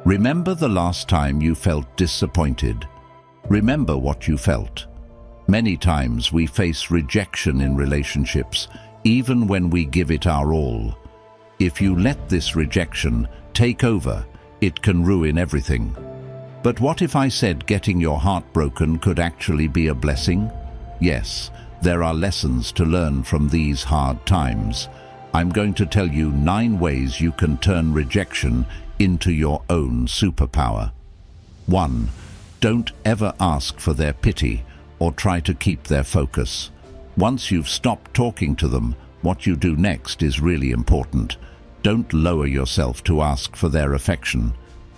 Remember the last time you felt disappointed. Remember what you felt. Many times we face rejection in relationships, even when we give it our all. If you let this rejection take over, it can ruin everything. But what if I said getting your heart broken could actually be a blessing? Yes, there are lessons to learn from these hard times. I'm going to tell you 9 ways you can turn rejection into your own superpower. 1. Don't ever ask for their pity or try to keep their focus. Once you've stopped talking to them, what you do next is really important. Don't lower yourself to ask for their affection.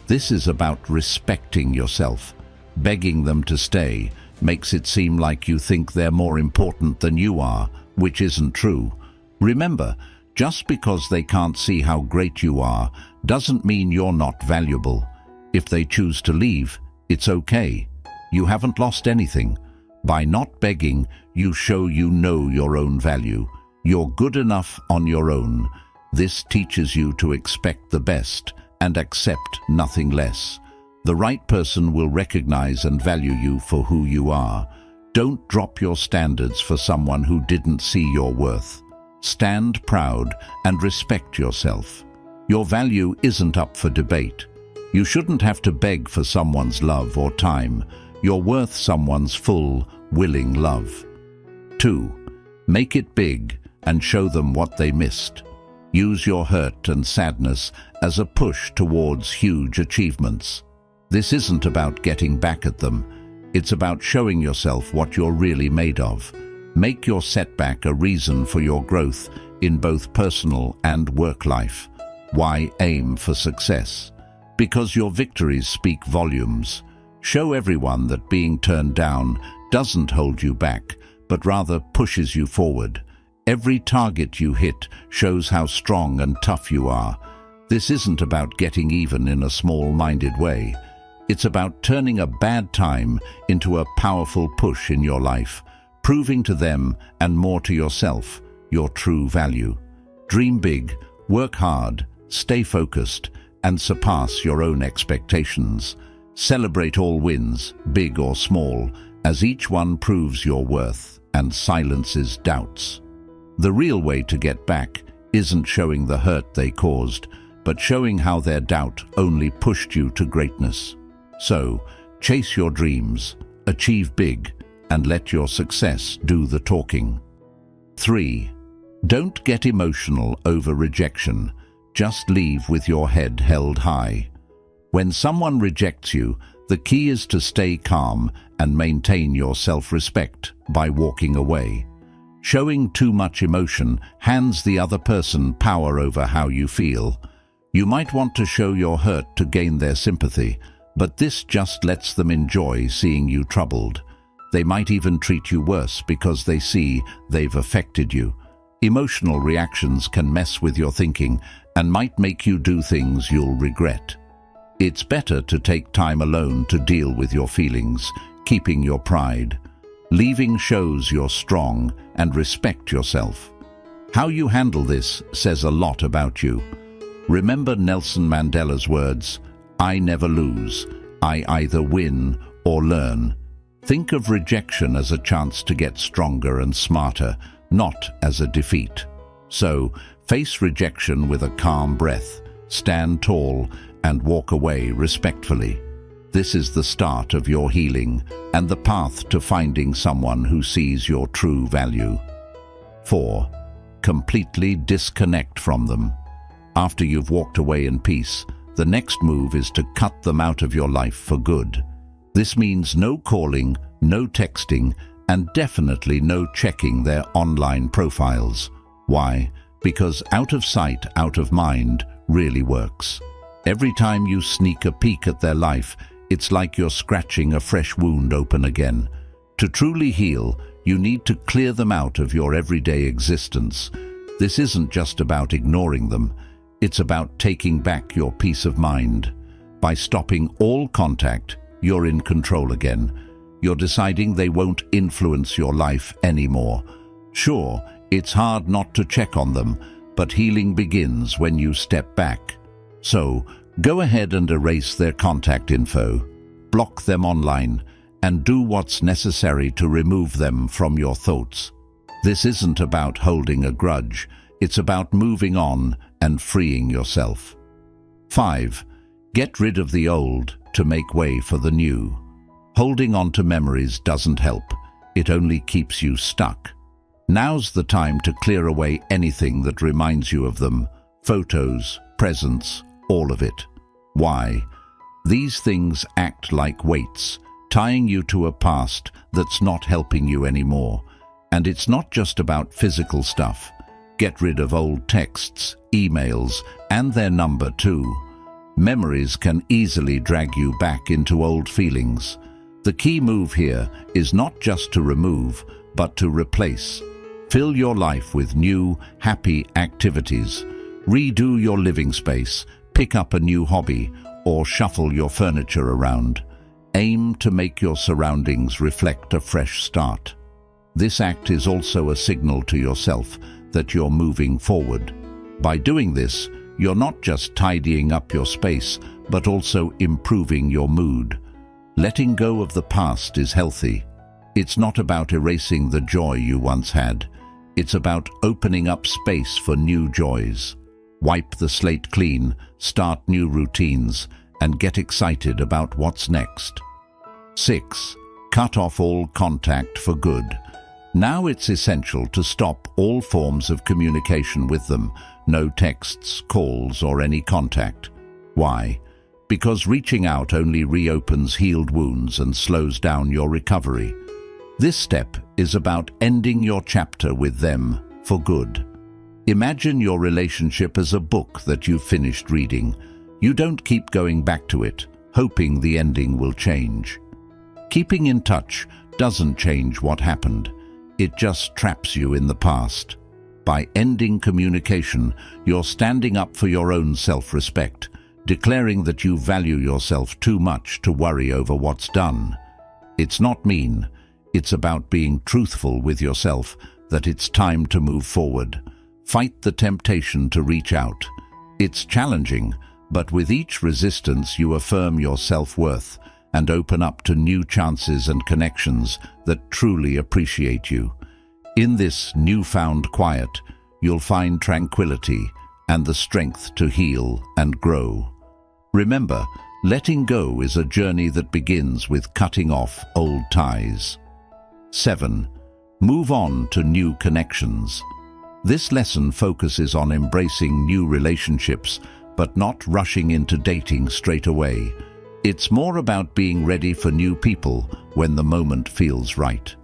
This is about respecting yourself. Begging them to stay makes it seem like you think they're more important than you are, which isn't true. Remember, just because they can't see how great you are doesn't mean you're not valuable. If they choose to leave, it's okay. You haven't lost anything. By not begging, you show you know your own value. You're good enough on your own. This teaches you to expect the best and accept nothing less. The right person will recognize and value you for who you are. Don't drop your standards for someone who didn't see your worth. Stand proud and respect yourself. Your value isn't up for debate. You shouldn't have to beg for someone's love or time. You're worth someone's full, willing love. 2. Make it big and show them what they missed. Use your hurt and sadness as a push towards huge achievements. This isn't about getting back at them. It's about showing yourself what you're really made of. Make your setback a reason for your growth in both personal and work life. Why aim for success? Because your victories speak volumes. Show everyone that being turned down doesn't hold you back, but rather pushes you forward. Every target you hit shows how strong and tough you are. This isn't about getting even in a small-minded way. It's about turning a bad time into a powerful push in your life, proving to them and more to yourself your true value. Dream big, work hard, stay focused, and surpass your own expectations. Celebrate all wins, big or small, as each one proves your worth and silences doubts. The real way to get back isn't showing the hurt they caused, but showing how their doubt only pushed you to greatness. So, chase your dreams, achieve big, and let your success do the talking. 3. Don't get emotional over rejection. Just leave with your head held high. When someone rejects you, the key is to stay calm and maintain your self-respect by walking away. Showing too much emotion hands the other person power over how you feel. You might want to show your hurt to gain their sympathy, but this just lets them enjoy seeing you troubled. They might even treat you worse because they see they've affected you. Emotional reactions can mess with your thinking and might make you do things you'll regret. It's better to take time alone to deal with your feelings, keeping your pride. Leaving shows you're strong and respect yourself. How you handle this says a lot about you. Remember Nelson Mandela's words, "I never lose. I either win or learn." Think of rejection as a chance to get stronger and smarter, not as a defeat. So, face rejection with a calm breath, stand tall, and walk away respectfully. This is the start of your healing and the path to finding someone who sees your true value. 4. Completely disconnect from them. After you've walked away in peace, the next move is to cut them out of your life for good. This means no calling, no texting, and definitely no checking their online profiles. Why? Because out of sight, out of mind really works. Every time you sneak a peek at their life, it's like you're scratching a fresh wound open again. To truly heal, you need to clear them out of your everyday existence. This isn't just about ignoring them. It's about taking back your peace of mind. By stopping all contact, you're in control again. You're deciding they won't influence your life anymore. Sure, it's hard not to check on them, but healing begins when you step back. So, Go ahead and erase their contact info, block them online, and do what's necessary to remove them from your thoughts. This isn't about holding a grudge, it's about moving on and freeing yourself. 5. Get rid of the old to make way for the new. Holding on to memories doesn't help, it only keeps you stuck. Now's the time to clear away anything that reminds you of them, photos, presents, all of it. Why? These things act like weights, tying you to a past that's not helping you anymore. And it's not just about physical stuff. Get rid of old texts, emails, and their number too. Memories can easily drag you back into old feelings. The key move here is not just to remove, but to replace. Fill your life with new, happy activities. Redo your living space, pick up a new hobby, or shuffle your furniture around. Aim to make your surroundings reflect a fresh start. This act is also a signal to yourself that you're moving forward. By doing this, you're not just tidying up your space, but also improving your mood. Letting go of the past is healthy. It's not about erasing the joy you once had. It's about opening up space for new joys. Wipe the slate clean, start new routines, and get excited about what's next. 6. Cut off all contact for good. Now it's essential to stop all forms of communication with them. No texts, calls, or any contact. Why? Because reaching out only reopens healed wounds and slows down your recovery. This step is about ending your chapter with them for good. Imagine your relationship as a book that you've finished reading. You don't keep going back to it, hoping the ending will change. Keeping in touch doesn't change what happened. It just traps you in the past. By ending communication, you're standing up for your own self-respect, declaring that you value yourself too much to worry over what's done. It's not mean. It's about being truthful with yourself that it's time to move forward. Fight the temptation to reach out. It's challenging, but with each resistance you affirm your self-worth and open up to new chances and connections that truly appreciate you. In this newfound quiet, you'll find tranquility and the strength to heal and grow. Remember, letting go is a journey that begins with cutting off old ties. 7. Move on to new connections. This lesson focuses on embracing new relationships, but not rushing into dating straight away. It's more about being ready for new people when the moment feels right.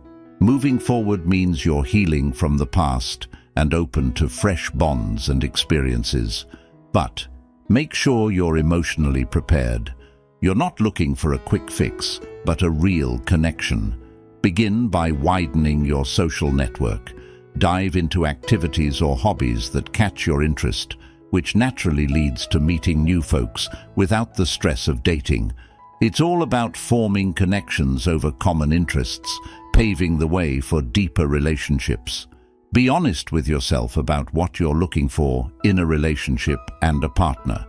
Moving forward means you're healing from the past and open to fresh bonds and experiences. But make sure you're emotionally prepared. You're not looking for a quick fix, but a real connection. Begin by widening your social network. Dive into activities or hobbies that catch your interest, which naturally leads to meeting new folks without the stress of dating. It's all about forming connections over common interests, paving the way for deeper relationships. Be honest with yourself about what you're looking for in a relationship and a partner.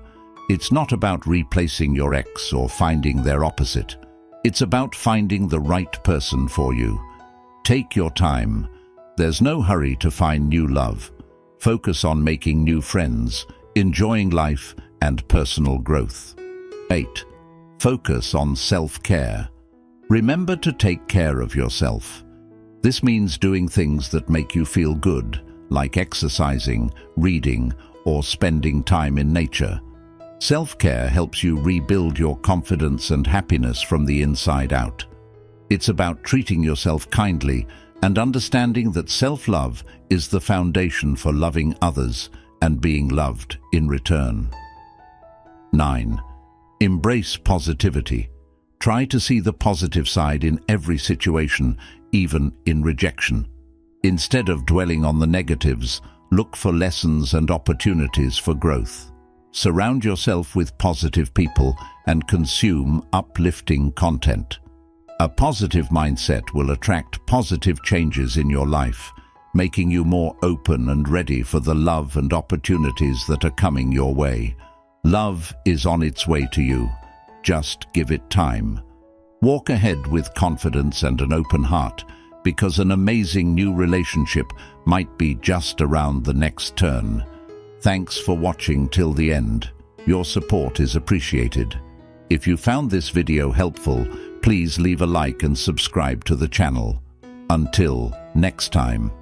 It's not about replacing your ex or finding their opposite. It's about finding the right person for you. Take your time. There's no hurry to find new love. Focus on making new friends, enjoying life, and personal growth. 8. Focus on self-care. Remember to take care of yourself. This means doing things that make you feel good, like exercising, reading, or spending time in nature. Self-care helps you rebuild your confidence and happiness from the inside out. It's about treating yourself kindly and understanding that self-love is the foundation for loving others and being loved in return. 9. Embrace positivity. Try to see the positive side in every situation, even in rejection. Instead of dwelling on the negatives, look for lessons and opportunities for growth. Surround yourself with positive people and consume uplifting content. A positive mindset will attract positive changes in your life, making you more open and ready for the love and opportunities that are coming your way. Love is on its way to you. Just give it time. Walk ahead with confidence and an open heart, because an amazing new relationship might be just around the next turn. Thanks for watching till the end. Your support is appreciated. If you found this video helpful, please leave a like and subscribe to the channel. Until next time.